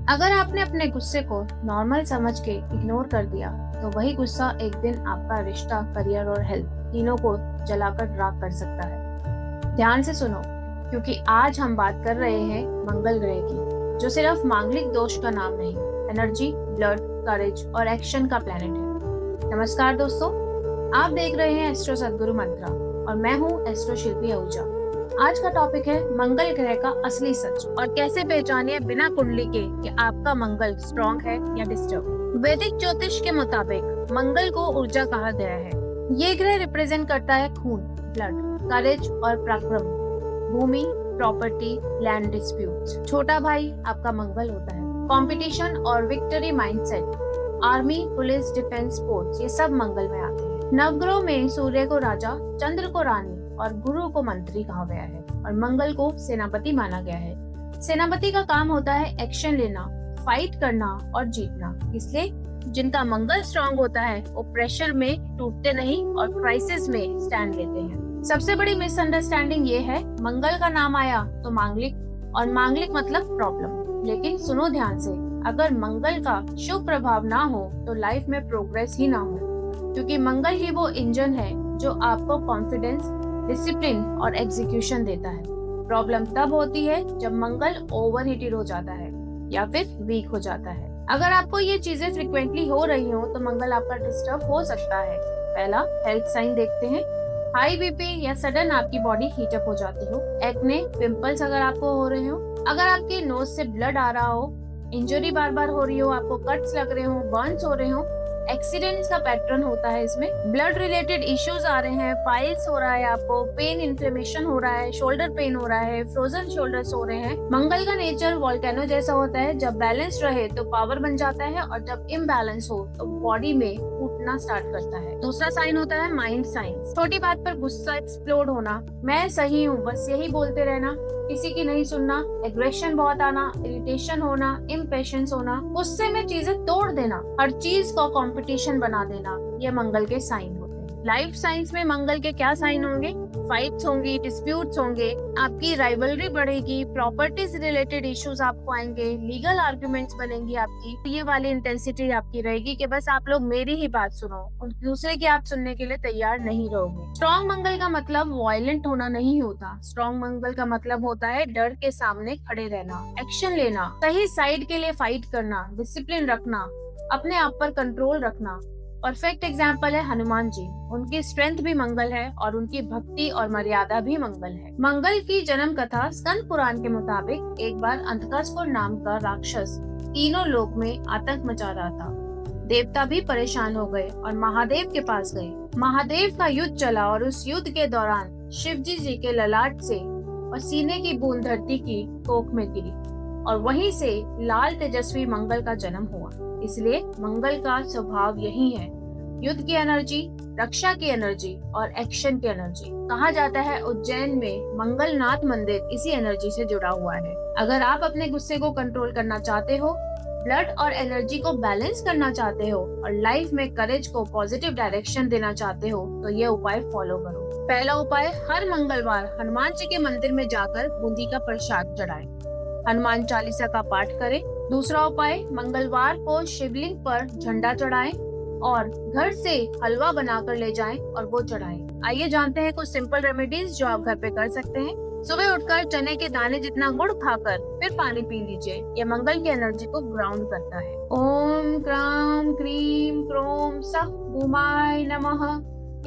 अगर आपने अपने गुस्से को नॉर्मल समझ के इग्नोर कर दिया तो वही गुस्सा एक दिन आपका रिश्ता, करियर और हेल्थ तीनों को जलाकर राख कर सकता है। ध्यान से सुनो, क्योंकि आज हम बात कर रहे हैं मंगल ग्रह की, जो सिर्फ मांगलिक दोष का नाम नहीं, एनर्जी, ब्लड, करेज और एक्शन का प्लेनेट है। नमस्कार दोस्तों, आप देख रहे हैं एस्ट्रो सदगुरु मंत्रा और मैं हूँ एस्ट्रो शिल्पी आहूजा। आज का टॉपिक है मंगल ग्रह का असली सच और कैसे पहचानिए बिना कुंडली के कि आपका मंगल स्ट्रॉन्ग है या डिस्टर्ब। वैदिक ज्योतिष के मुताबिक मंगल को ऊर्जा कहा गया है। ये ग्रह रिप्रेजेंट करता है खून, ब्लड, करेज और पराक्रम, भूमि, प्रॉपर्टी, लैंड डिस्प्यूट्स। छोटा भाई आपका मंगल होता है। कंपटीशन और victory mindset, army, police, defence, sports, ये सब मंगल में आते हैं। नवग्रह में सूर्य को राजा, चंद्र को रानी और गुरु को मंत्री कहा गया है और मंगल को सेनापति माना गया है। सेनापति का काम होता है एक्शन लेना, फाइट करना और जीतना। इसलिए जिनका मंगल स्ट्रांग होता है वो प्रेशर में टूटते नहीं और क्राइसिस में स्टैंड लेते हैं। सबसे बड़ी मिसअंडरस्टैंडिंग ये है, मंगल का नाम आया तो मांगलिक, और मांगलिक मतलब प्रॉब्लम। लेकिन सुनो ध्यान से, अगर मंगल का शुभ प्रभाव ना हो तो लाइफ में प्रोग्रेस ही ना हो, क्योंकि मंगल ही वो इंजन है जो आपको कॉन्फिडेंस, डिसिप्लिन और एग्जीक्यूशन देता है। प्रॉब्लम तब होती है जब मंगल ओवरहीटेड हो जाता है या फिर वीक हो जाता है। अगर आपको ये चीजें फ्रिक्वेंटली हो रही हो तो मंगल आपका डिस्टर्ब हो सकता है। पहला हेल्थ साइन देखते हैं। हाई बीपी या सडन आपकी बॉडी हीटअप हो जाती हो, एक्ने, पिंपल्स अगर आपको हो रहे हो, अगर आपके नोज से ब्लड आ रहा हो, इंजरी बार बार हो रही हो, आपको कट्स लग रहे हो, बर्न्स हो रहे हो, एक्सीडेंट्स का पैटर्न होता है इसमें, ब्लड रिलेटेड इश्यूज आ रहे हैं, पाइल्स हो रहा है, आपको पेन, इन्फ्लेमेशन हो रहा है, शोल्डर पेन हो रहा है, फ्रोजन शोल्डर्स हो रहे हैं। मंगल का नेचर वोल्केनो जैसा होता है, जब बैलेंस रहे तो पावर बन जाता है और जब इम्बैलेंस हो तो बॉडी में फूटना स्टार्ट करता है। दूसरा साइन होता है माइंड साइन। छोटी बात पर गुस्सा एक्सप्लोड होना, मैं सही हूँ, बस यही बोलते रहना, किसी की नहीं सुनना, एग्रेशन बहुत आना, इरिटेशन होना, इम्पेशेंस होना, गुस्से में चीजें तोड़ देना, हर चीज को कंपटीशन बना देना, ये मंगल के साइन होते हैं। लाइफ साइंस में मंगल के क्या साइन होंगे? फाइट्स होंगी, डिस्प्यूट्स होंगे, आपकी राइवलरी बढ़ेगी, प्रॉपर्टीज रिलेटेड इश्यूज आपको आएंगे, लीगल आर्ग्यूमेंट्स बनेंगी आपकी। ये वाली इंटेंसिटी आपकी रहेगी कि बस आप लोग मेरी ही बात सुनो और दूसरे की आप सुनने के लिए तैयार नहीं रहोगे। स्ट्रॉन्ग मंगल का मतलब वायलेंट होना नहीं होता। स्ट्रॉन्ग मंगल का मतलब होता है डर के सामने खड़े रहना, एक्शन लेना, सही साइड के लिए फाइट करना, डिसिप्लिन रखना, अपने आप पर कंट्रोल रखना। परफेक्ट एग्जाम्पल है हनुमान जी। उनकी स्ट्रेंथ भी मंगल है और उनकी भक्ति और मर्यादा भी मंगल है। मंगल की जन्म कथा स्कंद पुराण के मुताबिक एक बार अंधकासुर नाम का राक्षस तीनों लोक में आतंक मचा रहा था। देवता भी परेशान हो गए और महादेव के पास गए। महादेव का युद्ध चला और उस युद्ध के दौरान शिव जी के ललाट से पसीने की बूंद धरती की कोख में गिरी और वहीं से लाल तेजस्वी मंगल का जन्म हुआ। इसलिए मंगल का स्वभाव यही है, युद्ध की एनर्जी, रक्षा की एनर्जी और एक्शन की एनर्जी। कहा जाता है उज्जैन में मंगलनाथ मंदिर इसी एनर्जी से जुड़ा हुआ है। अगर आप अपने गुस्से को कंट्रोल करना चाहते हो, ब्लड और एनर्जी को बैलेंस करना चाहते हो और लाइफ में करेज को पॉजिटिव डायरेक्शन देना चाहते हो तो ये उपाय फॉलो करो। पहला उपाय, हर मंगलवार हनुमान जी के मंदिर में जाकर बूंदी का प्रसाद चढ़ाएं, हनुमान चालीसा का पाठ करें। दूसरा उपाय, मंगलवार को शिवलिंग पर झंडा चढ़ाएं और घर से हलवा बनाकर ले जाएं और वो चढ़ाएं। आइए जानते हैं कुछ सिंपल रेमेडीज जो आप घर पे कर सकते हैं। सुबह उठकर चने के दाने जितना गुड़ खाकर फिर पानी पी लीजिए। ये मंगल की एनर्जी को ग्राउंड करता है। ओम क्राम क्रीम क्रोम सह भूमाय नमः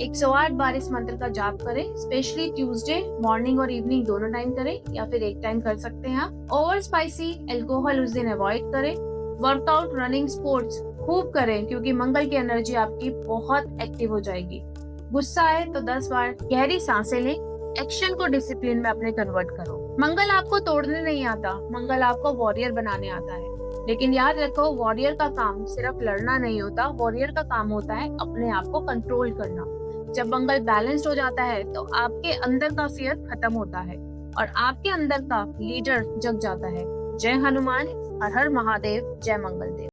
108 बार इस मंत्र का जाप करें। स्पेशली ट्यूसडे मॉर्निंग और इवनिंग दोनों टाइम करें या फिर एक टाइम कर सकते हैं आप। ओवर स्पाइसी अल्कोहल उस दिन अवॉइड करें। वर्कआउट, रनिंग, स्पोर्ट्स खूब करें क्योंकि मंगल की एनर्जी आपकी बहुत एक्टिव हो जाएगी। गुस्सा आए तो 10 बार गहरी सांसें लें। एक्शन को डिसिप्लिन में अपने कन्वर्ट करो। मंगल आपको तोड़ने नहीं आता, मंगल आपको वॉरियर बनाने आता है। लेकिन याद रखो, वॉरियर का काम सिर्फ लड़ना नहीं होता, वॉरियर का काम होता है अपने आप को कंट्रोल करना। जब मंगल बैलेंस्ड हो जाता है तो आपके अंदर का फियर खत्म होता है और आपके अंदर का लीडर जग जाता है। जय हनुमान, हर हर महादेव, जय मंगल देव।